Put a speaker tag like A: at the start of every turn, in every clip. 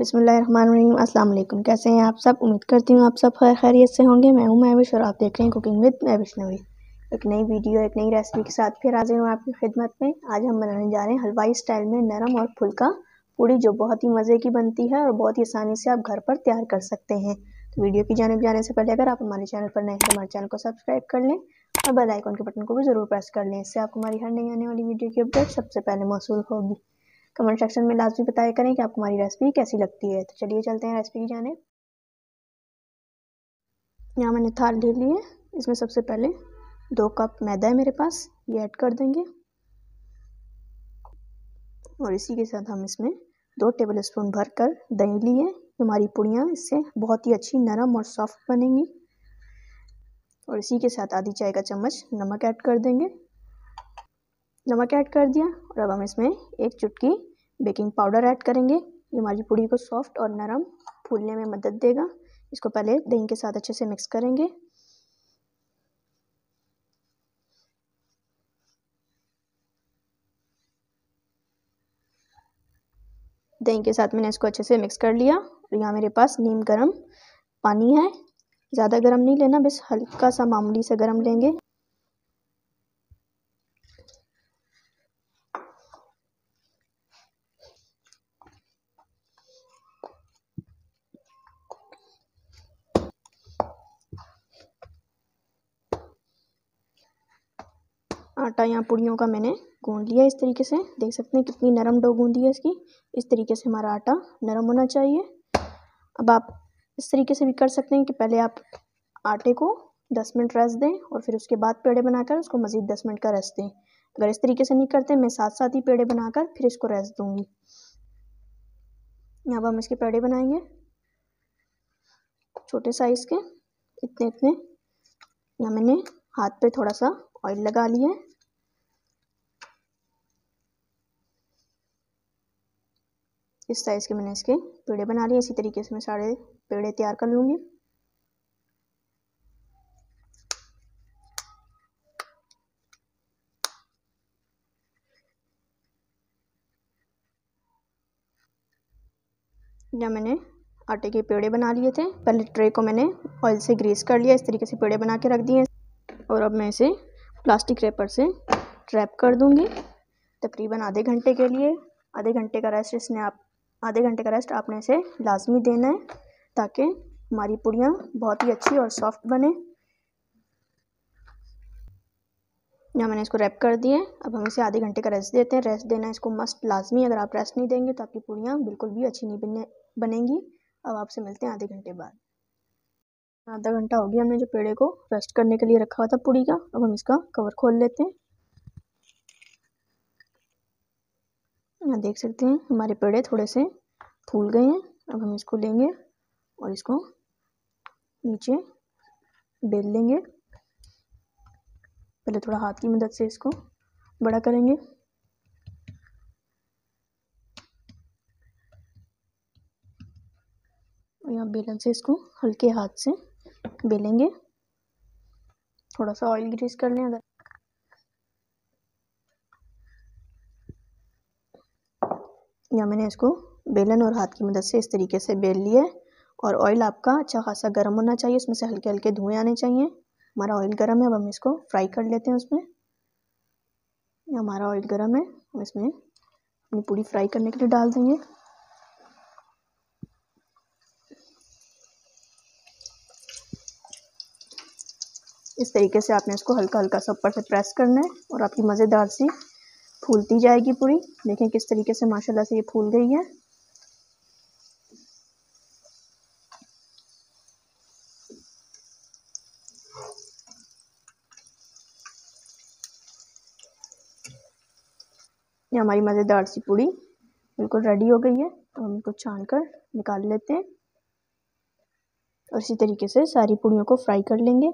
A: बिस्मिल्लाहिर्रहमानिर्रहीम। अस्सलाम वालेकुम। कैसे हैं आप सब? उम्मीद करती हूँ आप सब खैरियत से होंगे। मैं हूँ महविश और आप देख रहे हैं कुकिंग विद महविश नवी। एक नई वीडियो, एक नई रेसिपी के साथ फिर हाजिर हूँ आपकी खिदमत में। आज हम बनाने जा रहे हैं हलवाई स्टाइल में नरम और फुल्का पूड़ी, जो बहुत ही मज़े की बनती है और बहुत ही आसानी से आप घर पर तैयार कर सकते हैं। तो वीडियो की जानिब जाने से पहले अगर आप हमारे चैनल पर नए हैं तो हमारे चैनल को सब्सक्राइब कर लें और बेल आइकन के बटन को भी ज़रूर प्रेस कर लें। इससे आपको हमारी हर नई आने वाली वीडियो की अपडेट सबसे पहले मौसूल होगी। कमेंट सेक्शन में लाजमी बताया करें कि आपको हमारी रेसिपी कैसी लगती है। तो चलिए चलते हैं रेसिपी की जाने। यहाँ मैंने थाल ले ली है, इसमें सबसे पहले 2 कप मैदा है मेरे पास, ये ऐड कर देंगे और इसी के साथ हम इसमें 2 टेबलस्पून भर कर दही लिए। हमारी पूड़ियाँ इससे बहुत ही अच्छी नरम और सॉफ्ट बनेंगी। और इसी के साथ आधी चाय का चम्मच नमक ऐड कर देंगे। नमक ऐड कर दिया और अब हम इसमें 1 चुटकी बेकिंग पाउडर ऐड करेंगे। ये हमारी पूड़ी को सॉफ्ट और नरम फूलने में मदद देगा। इसको पहले दही के साथ अच्छे से मिक्स करेंगे। दही के साथ मैंने इसको अच्छे से मिक्स कर लिया और यहाँ मेरे पास नीम गर्म पानी है। ज़्यादा गर्म नहीं लेना, बस हल्का सा मामूली से गर्म लेंगे। आटा यहाँ पूड़ियों का मैंने गूंद लिया इस तरीके से। देख सकते हैं कितनी नरम डो गूंदी है इसकी। इस तरीके से हमारा आटा नरम होना चाहिए। अब आप इस तरीके से भी कर सकते हैं कि पहले आप आटे को 10 मिनट रेस्ट दें और फिर उसके बाद पेड़े बनाकर उसको मज़ीद 10 मिनट का रेस्ट दें। अगर इस तरीके से नहीं करते, मैं साथ साथ ही पेड़े बनाकर फिर इसको रेस्ट दूँगी। यहाँ पर हम इसके पेड़े बनाएंगे छोटे साइज़ के, इतने इतने। यहाँ मैंने हाथ पे थोड़ा सा ऑयल लगा लिया है। इस साइज़ के मैंने इसके पेड़े बना लिए। इसी तरीके से मैं सारे पेड़े तैयार कर लूँगी। यहाँ मैंने आटे के पेड़े बना लिए थे। पहले ट्रे को मैंने ऑयल से ग्रीस कर लिया। इस तरीके से पेड़े बना के रख दिए और अब मैं इसे प्लास्टिक रैपर से रैप कर दूँगी तकरीबन आधे घंटे के लिए। आधे घंटे का रेस्ट आपने इसे लाजमी देना है ताकि हमारी पूड़ियाँ बहुत ही अच्छी और सॉफ्ट बने। यहाँ मैंने इसको रैप कर दिए। अब हम इसे आधे घंटे का रेस्ट देते हैं। रेस्ट देना इसको मस्ट लाजमी। अगर आप रेस्ट नहीं देंगे तो आपकी पूड़ियाँ बिल्कुल भी अच्छी नहीं बनेंगी। अब आपसे मिलते हैं आधे घंटे बाद। आधा घंटा हो गया हमने जो पेड़े को रेस्ट करने के लिए रखा हुआ था पूड़ी का। अब हम इसका कवर खोल लेते हैं। यहाँ देख सकते हैं हमारे पेड़े थोड़े से फूल गए हैं। अब हम इसको लेंगे और इसको नीचे बेल लेंगे। पहले थोड़ा हाथ की मदद से इसको बड़ा करेंगे। और यहाँ बेलन से इसको हल्के हाथ से बेलेंगे। थोड़ा सा ऑयल ग्रीस कर लें। अगर यहाँ मैंने इसको बेलन और हाथ की मदद से इस तरीके से बेल लिया है और ऑयल आपका अच्छा खासा गर्म होना चाहिए। उसमें से हल्के हल्के धुएँ आने चाहिए। हमारा ऑयल गर्म है। अब हम इसको फ्राई कर लेते हैं उसमें। हमारा ऑयल गर्म है, हम इसमें अपनी पूड़ी फ्राई करने के लिए डाल देंगे। इस तरीके से आपने इसको हल्का हल्का सा ऊपर से प्रेस करना है और आपकी मज़ेदार सी फूलती जाएगी पूड़ी। देखें किस तरीके से माशाल्लाह से ये फूल गई है। ये हमारी मज़ेदार सी पूड़ी बिल्कुल रेडी हो गई है। तो हम इसको छान कर निकाल लेते हैं और इसी तरीके से सारी पूड़ियों को फ्राई कर लेंगे।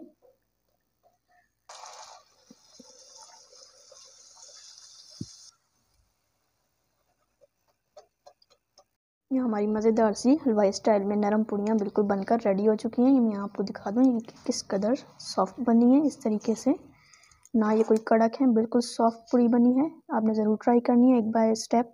A: ये हमारी मज़ेदार सी हलवाई स्टाइल में नरम पूड़ियाँ बिल्कुल बनकर रेडी हो चुकी हैं। मैं आपको दिखा दूँ ये किस कदर सॉफ्ट बनी है। इस तरीके से ना ये कोई कड़क है, बिल्कुल सॉफ्ट पूड़ी बनी है। आपने ज़रूर ट्राई करनी है एक बार स्टेप।